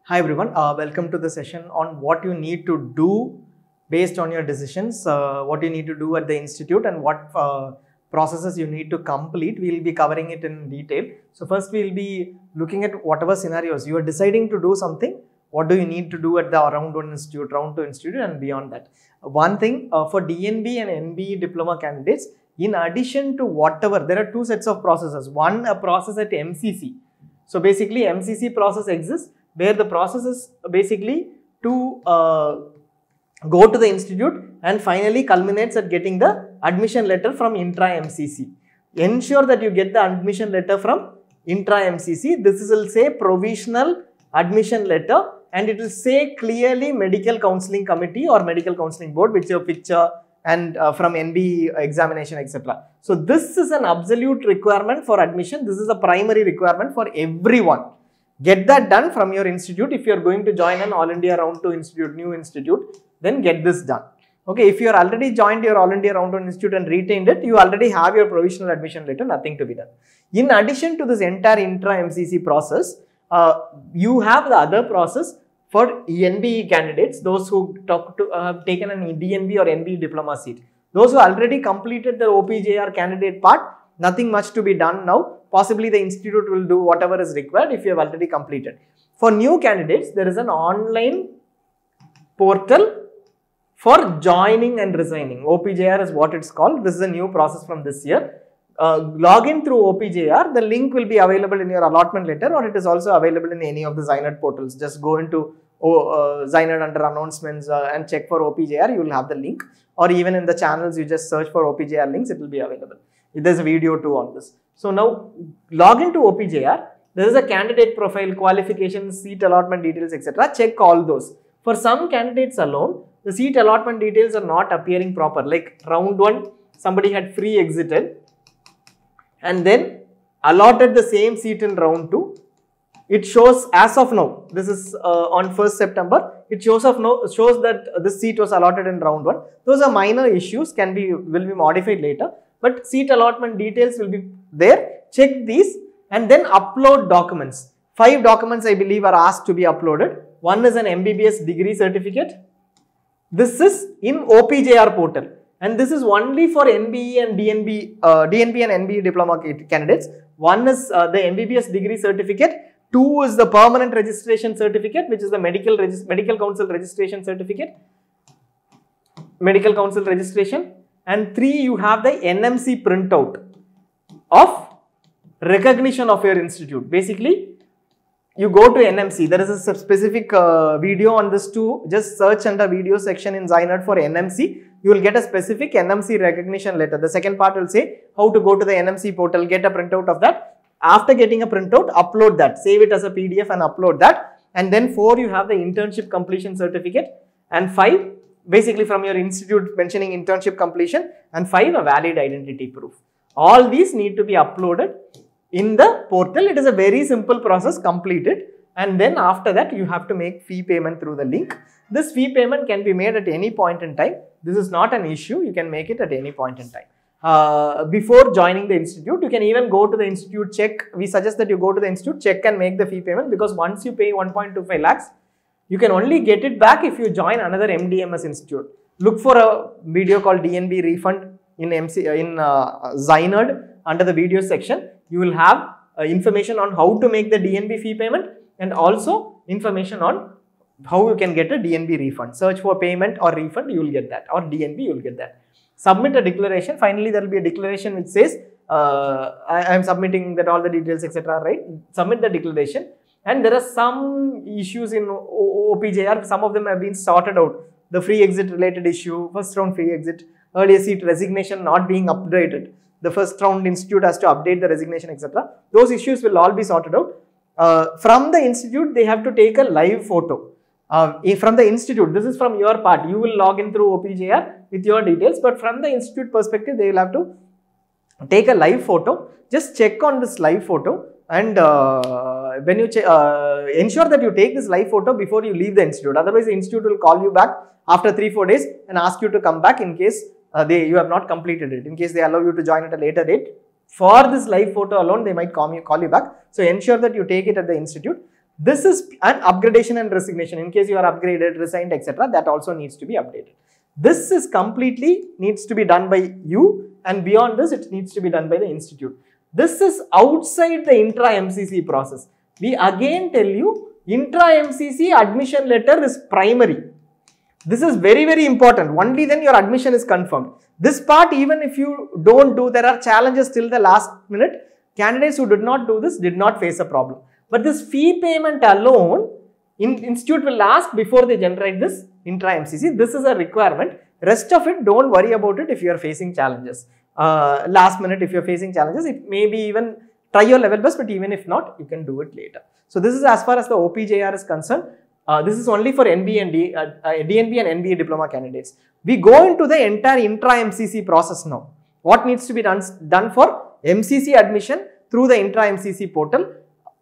Hi everyone, welcome to the session on what you need to do based on your decisions, what you need to do at the institute and what processes you need to complete. We will be covering it in detail. So first we will be looking at whatever scenarios you are deciding to do something, what do you need to do at the round 1 institute, round 2 institute and beyond that. One thing for DNB and NB diploma candidates, in addition to whatever, there are two sets of processes. One, a process at MCC. So basically MCC process exists, where the process is basically to go to the institute and finally culminates at getting the admission letter from intra-MCC. Ensure that you get the admission letter from intra-MCC. This will say provisional admission letter and it will say clearly medical counselling committee or medical counselling board with your picture and from NB examination, etc. So this is an absolute requirement for admission. This is a primary requirement for everyone. Get that done from your institute. If you are going to join an All India Round 2 institute, new institute, then get this done. Okay, if you are already joined your All India Round 1 institute and retained it, you already have your provisional admission letter, nothing to be done. In addition to this entire intra-MCC process, you have the other process for NB candidates, those who have taken an DNB or NB diploma seat. Those who already completed the OPJR candidate part, nothing much to be done now. Possibly the institute will do whatever is required if you have already completed. For new candidates, there is an online portal for joining and resigning. OPJR is what it's called. This is a new process from this year. Log in through OPJR. The link will be available in your allotment letter or it is also available in any of the Zynet portals. Just go into Zynet under announcements and check for OPJR. You will have the link, or even in the channels you just search for OPJR links, it will be available. There's a video too on this. So now log into OPJR. There is a candidate profile, qualifications, seat allotment details, etc. Check all those. For some candidates alone, the seat allotment details are not appearing proper. Like round 1, somebody had free exited and then allotted the same seat in round 2. It shows as of now, this is on 1st September, it shows that this seat was allotted in round 1. Those are minor issues, will be modified later. But seat allotment details will be there. Check these and then upload documents. 5 documents I believe are asked to be uploaded. One is an MBBS degree certificate. This is in OPJR portal and this is only for NBE and DNB and NBE diploma candidates. One is the MBBS degree certificate. 2 is the permanent registration certificate, which is the medical council registration certificate. Medical council registration. And 3, you have the NMC printout of recognition of your institute. Basically, you go to NMC. There is a specific video on this too. Just search under video section in Zynet for NMC. You will get a specific NMC recognition letter. The second part will say how to go to the NMC portal, get a printout of that. After getting a printout, upload that. Save it as a PDF and upload that. And then 4, you have the internship completion certificate. And 5, basically from your institute mentioning internship completion, and 5, a valid identity proof. All these need to be uploaded in the portal. It is a very simple process, complete it, and then after that you have to make fee payment through the link. This fee payment can be made at any point in time. This is not an issue, you can make it at any point in time. Before joining the institute, you can even go to the institute, check. We suggest that you go to the institute, check and make the fee payment, because once you pay 1.25 lakhs, you can only get it back if you join another MDMS institute. Look for a video called DNB refund in Zynet under the video section. You will have information on how to make the DNB fee payment and also information on how you can get a DNB refund. Search for payment or refund, you will get that, or DNB, you will get that. Submit a declaration. Finally, there will be a declaration which says, I am submitting that all the details, etc. Right? Submit the declaration. And there are some issues in OPJR, some of them have been sorted out. The free exit related issue, first round free exit, earlier seat resignation not being updated. The first round institute has to update the resignation, etc. Those issues will all be sorted out. From the institute, they have to take a live photo. From the institute, this is from your part. You will log in through OPJR with your details, but from the institute perspective, they will have to take a live photo. Just check on this live photo and when you ensure that you take this live photo before you leave the institute. Otherwise, the institute will call you back after 3-4 days and ask you to come back in case you have not completed it. In case they allow you to join at a later date, for this live photo alone, they might call you back. So ensure that you take it at the institute. This is an upgradation and resignation. In case you are upgraded, resigned, etc., that also needs to be updated. This is completely needs to be done by you, and beyond this, it needs to be done by the institute. This is outside the intra-MCC process. We again tell you, intra-MCC admission letter is primary. This is very, very important. Only then your admission is confirmed. This part, even if you don't do, there are challenges till the last minute. Candidates who did not do this did not face a problem. But this fee payment alone, institute will ask before they generate this intra-MCC. This is a requirement. Rest of it, don't worry about it if you are facing challenges. Last minute, if you are facing challenges, it may be even try your level best, but even if not, you can do it later. So this is as far as the OPJR is concerned. This is only for NB and DNB and NBA diploma candidates. We go into the entire intra-MCC process now. What needs to be done for MCC admission through the intra-MCC portal?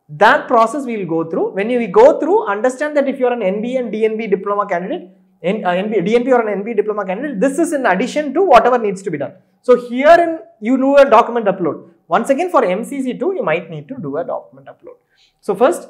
That process we will go through. When we go through, understand that if you are an NB and DNB diploma candidate, DNB or an NB diploma candidate, this is in addition to whatever needs to be done. So here you do a document upload. Once again, for MCC2, you might need to do a document upload. So first,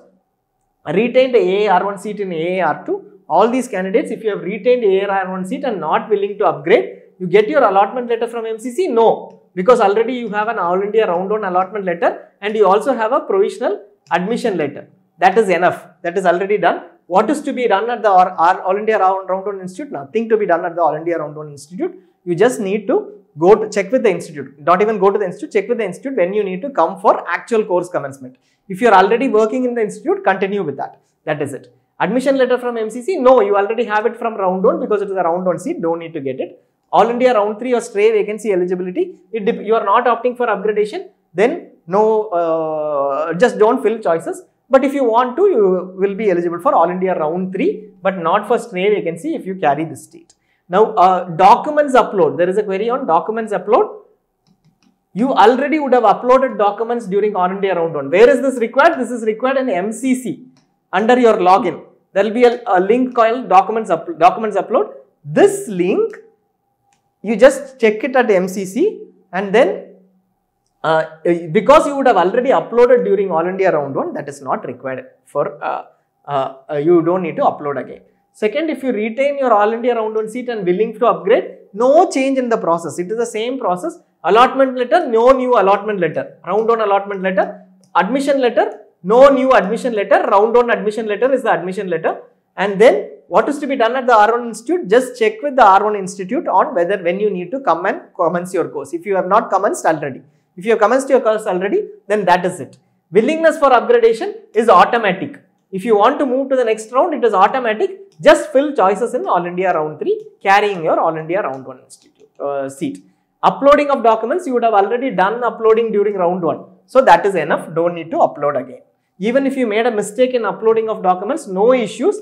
retained AAR1 seat in AAR2. All these candidates, if you have retained AAR1 seat and not willing to upgrade, you get your allotment letter from MCC? No, because already you have an All India Round 1 allotment letter and you also have a provisional admission letter. That is enough. That is already done. What is to be done at the All India Round 1 Institute? Nothing to be done at the All India Round 1 Institute. You just need to go to check with the institute. Not even go to the institute, check with the institute when you need to come for actual course commencement. If you are already working in the institute, continue with that. That is it. Admission letter from MCC? No, you already have it from Round 1 because it is a Round 1 seat. Don't need to get it. All India Round 3 or stray vacancy eligibility. You are not opting for upgradation, then no, just don't fill choices. But if you want to, you will be eligible for All India Round 3, but not for stray vacancy if you carry this state. Now, documents upload. There is a query on documents upload. You already would have uploaded documents during All India Round 1. Where is this required? This is required in MCC under your login. There will be a link called documents upload. This link, you just check it at MCC, and then because you would have already uploaded during All India Round 1, that is not required for, you don't need to upload again. Second, if you retain your All India Round 1 seat and willing to upgrade, no change in the process. It is the same process. Allotment letter, no new allotment letter. Round 1 allotment letter. Admission letter, no new admission letter. Round 1 admission letter is the admission letter. And then what is to be done at the R1 Institute? Just check with the R1 Institute on when you need to come and commence your course. If you have not commenced already. If you have commenced your course already, then that is it. Willingness for upgradation is automatic. If you want to move to the next round, it is automatic. Just fill choices in All India Round 3, carrying your All India Round 1 Institute seat. Uploading of documents, you would have already done uploading during Round 1. So that is enough. Don't need to upload again. Even if you made a mistake in uploading of documents, no issues.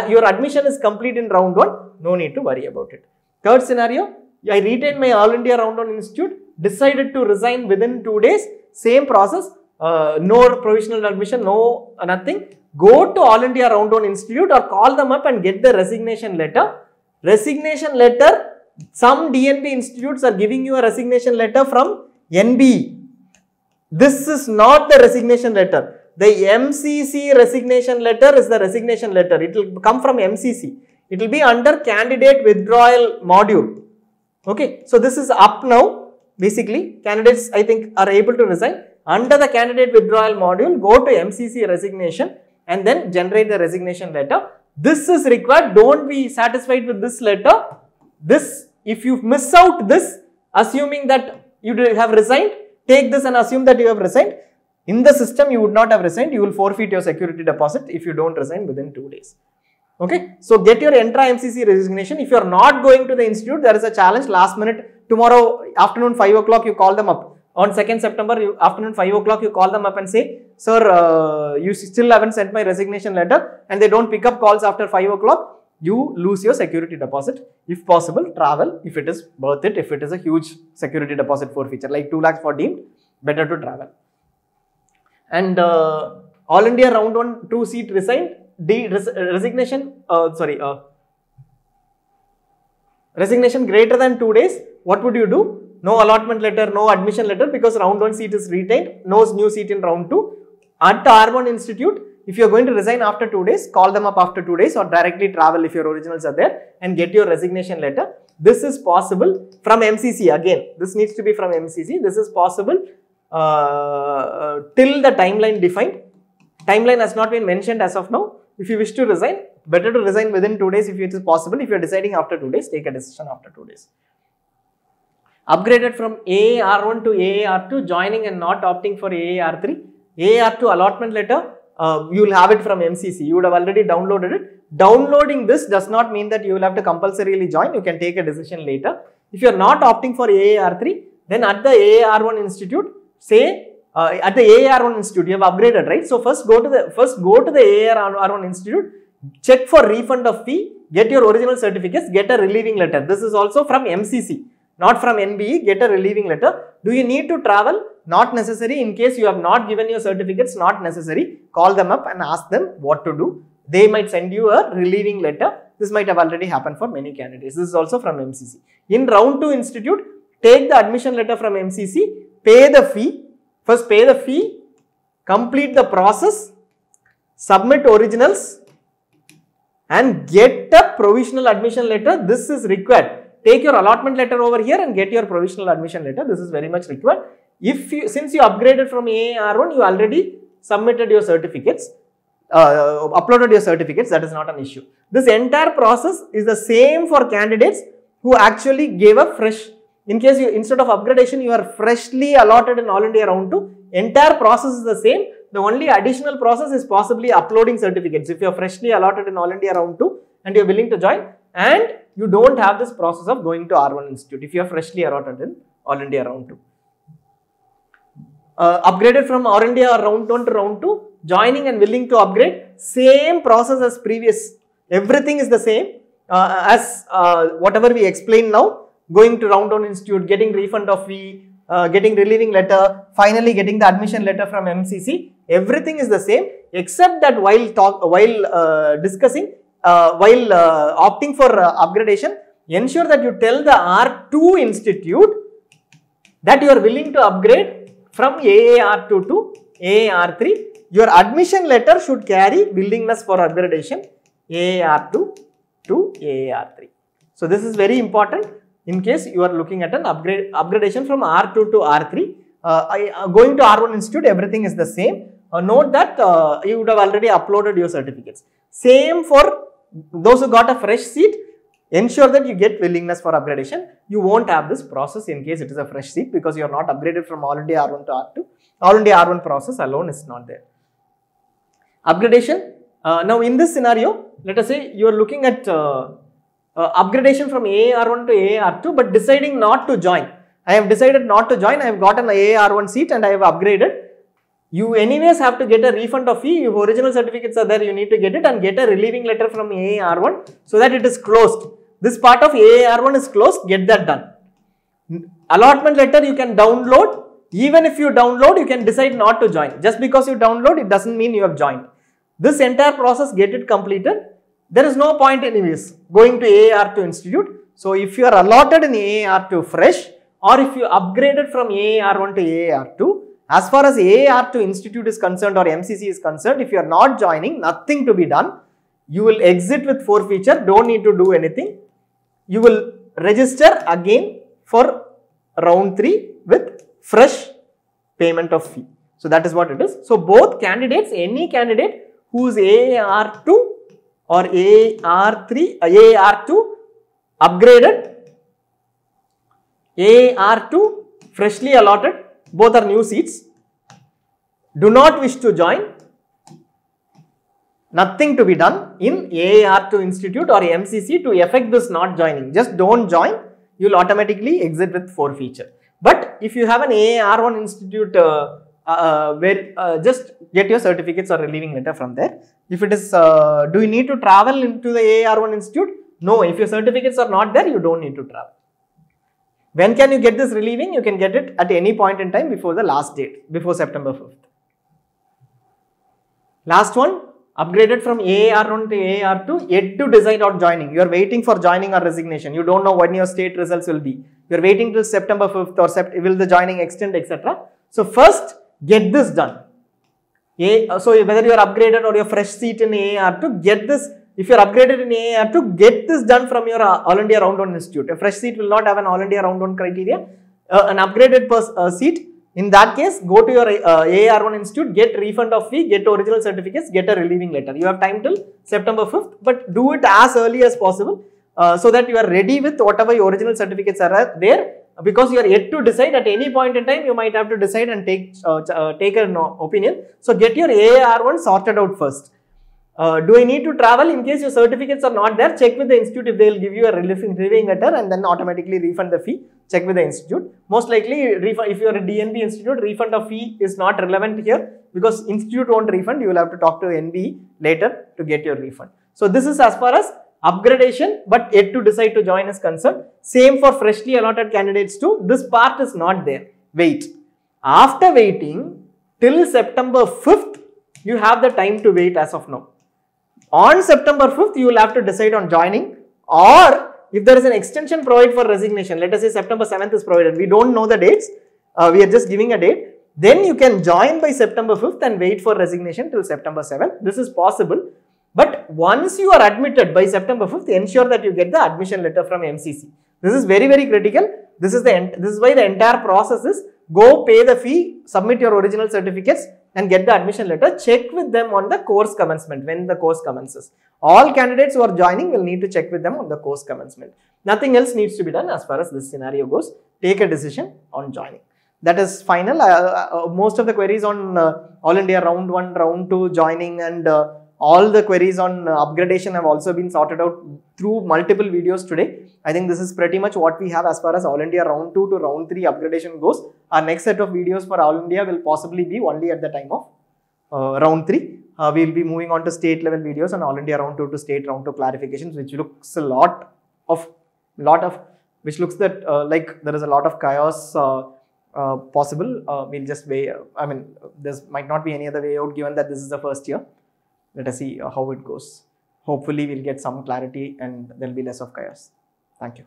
Your admission is complete in Round 1. No need to worry about it. Third scenario, I retained my All India Round 1 Institute, decided to resign within 2 days. Same process. No provisional admission, no nothing. Go to All India Round 1 Institute or call them up and get the resignation letter. Resignation letter, some DNB institutes are giving you a resignation letter from NB. This is not the resignation letter. The MCC resignation letter is the resignation letter. It will come from MCC. It will be under candidate withdrawal module. Okay, so this is up now. Basically, candidates I think are able to resign. Under the candidate withdrawal module, go to MCC resignation and then generate the resignation letter. This is required. Don't be satisfied with this letter. This, if you miss out this, assuming that you have resigned, take this and assume that you have resigned. In the system, you would not have resigned. You will forfeit your security deposit if you don't resign within 2 days. Okay. So get your MCC resignation. If you are not going to the institute, there is a challenge. Last minute, tomorrow afternoon 5 o'clock, you call them up. On 2nd September, afternoon 5 o'clock, you call them up and say, sir, you still haven't sent my resignation letter, and they don't pick up calls after 5 o'clock, you lose your security deposit. If possible, travel if it is worth it. If it is a huge security deposit forfeiture, like 2 lakhs for deemed, better to travel. And All India Round 1 2 seat resigned, resignation greater than 2 days, what would you do? No allotment letter, no admission letter, because Round 1 seat is retained, no new seat in Round 2. At the R1 Institute, If you are going to resign after 2 days, call them up after 2 days or directly travel if your originals are there and get your resignation letter. This is possible from MCC. Again, this needs to be from MCC. This is possible till the timeline defined. Timeline has not been mentioned as of now. If you wish to resign, better to resign within 2 days if it is possible. If you are deciding after 2 days, take a decision after 2 days. Upgraded from AAR1 to AAR2, joining and not opting for AAR3. AAR2 allotment letter, you will have it from MCC. You would have already downloaded it. Downloading this does not mean that you will have to compulsorily join. You can take a decision later. If you are not opting for AAR3, then at the AAR1 institute, say at the AAR1 institute, you have upgraded, right? So first go to the AAR1 institute, check for refund of fee, get your original certificates, get a relieving letter. This is also from MCC, not from NBE. Get a relieving letter. Do you need to travel? Not necessary. In case you have not given your certificates, not necessary. Call them up and ask them what to do. They might send you a relieving letter. This might have already happened for many candidates. This is also from MCC. In round 2 institute, take the admission letter from MCC, pay the fee. First pay the fee, complete the process, submit originals and get a provisional admission letter. This is required. Take your allotment letter over here and get your provisional admission letter. This is very much required. Since you upgraded from AAR1, you already submitted your certificates, uploaded your certificates, that is not an issue. This entire process is the same for candidates who actually gave a fresh, in case you, instead of upgradation, you are freshly allotted in All India Round 2, entire process is the same. The only additional process is possibly uploading certificates. If you are freshly allotted in All India Round 2 and you are willing to join, and you don't have this process of going to R1 institute if you are freshly allotted in All India Round 2. Upgraded from All India Round 1 to Round 2, joining and willing to upgrade, same process as previous. Everything is the same as whatever we explained now. Going to Round 1 institute, getting refund of fee, getting relieving letter, finally getting the admission letter from MCC. Everything is the same except that while discussing, while opting for upgradation, ensure that you tell the R2 institute that you are willing to upgrade from AAR2 to AAR3. Your admission letter should carry willingness for upgradation AAR2 to AAR3. So this is very important in case you are looking at an upgradation from R2 to R3. Going to R1 institute, everything is the same. Note that you would have already uploaded your certificates. Same for those who got a fresh seat. Ensure that you get willingness for upgradation. You won't have this process in case it is a fresh seat because you are not upgraded from All India R1 to R2. All India R1 process alone is not there. Upgradation. Now in this scenario, let us say you are looking at upgradation from AAR1 to AAR2 but deciding not to join. I have decided not to join. I have got an AAR1 seat and I have upgraded. You anyways have to get a refund of fee. If original certificates are there, you need to get it and get a relieving letter from AAR1 so that it is closed. This part of AAR1 is closed, get that done. Allotment letter you can download. Even if you download, you can decide not to join. Just because you download, it doesn't mean you have joined. This entire process, get it completed. There is no point anyways going to AAR2 institute. So if you are allotted in AAR2 fresh or if you upgraded from AAR1 to AAR2, as far as AAR2 institute is concerned or MCC is concerned, if you are not joining, nothing to be done. You will exit with forfeiture, don't need to do anything. You will register again for round 3 with fresh payment of fee. So that is what it is. So both candidates, any candidate who is AAR2 or AAR2 upgraded, AAR2 freshly allotted, both are new seats, do not wish to join, nothing to be done in AAR2 institute or MCC to effect this not joining. Just don't join, you will automatically exit with forfeiture. But if you have an AAR1 institute just get your certificates or relieving letter from there. If it is, do you need to travel into the AAR1 institute? No, if your certificates are not there, you don't need to travel. When can you get this relieving? You can get it at any point in time before the last date, before September 5th. Last one, upgraded from AAR1 to AAR2, yet to decide on joining. You are waiting for joining or resignation. You don't know when your state results will be. You are waiting till September 5th or will the joining extend, etc. So first, get this done. So whether you are upgraded or your fresh seat in AAR to get this, if you are upgraded in AAR to get this done from your All India Round 1 Institute. A fresh seat will not have an All India Round 1 criteria. An upgraded seat, in that case, go to your AAR1 Institute, get refund of fee, get original certificates, get a relieving letter. You have time till September 5th, but do it as early as possible so that you are ready with whatever your original certificates are there. Because you are yet to decide, at any point in time, you might have to decide and take an opinion. So get your AAR1 sorted out first. Do I need to travel? In case your certificates are not there, check with the institute if they will give you a relieving letter and then automatically refund the fee. Check with the institute. Most likely, if you are a DNB institute, refund of fee is not relevant here because institute won't refund. You will have to talk to NB later to get your refund. So this is as far as upgradation, but yet to decide to join is concerned. Same for freshly allotted candidates too. This part is not there. Wait. After waiting till September 5th, you have the time to wait as of now. On September 5th, you will have to decide on joining, or if there is an extension provided for resignation, let us say September 7th is provided. We don't know the dates. We are just giving a date. Then you can join by September 5th and wait for resignation till September 7th. This is possible. But once you are admitted by September 5th, ensure that you get the admission letter from MCC. This is very, very critical. This is why the entire process is go pay the fee, submit your original certificates and get the admission letter. Check with them on the course commencement when the course commences. All candidates who are joining will need to check with them on the course commencement. Nothing else needs to be done as far as this scenario goes. Take a decision on joining. That is final. Most of the queries on All India Round 1, Round 2 joining and all the queries on upgradation have also been sorted out through multiple videos today. I think this is pretty much what we have as far as All India Round 2 to Round 3 upgradation goes. Our next set of videos for All India will possibly be only at the time of Round 3. We will be moving on to state level videos on All India Round 2 to state Round 2 clarifications, which looks a lot of which looks that like there is a lot of chaos possible. We'll just wait. I mean, there might not be any other way out given that this is the first year. Let us see how it goes. Hopefully, we'll get some clarity and there will be less of chaos. Thank you.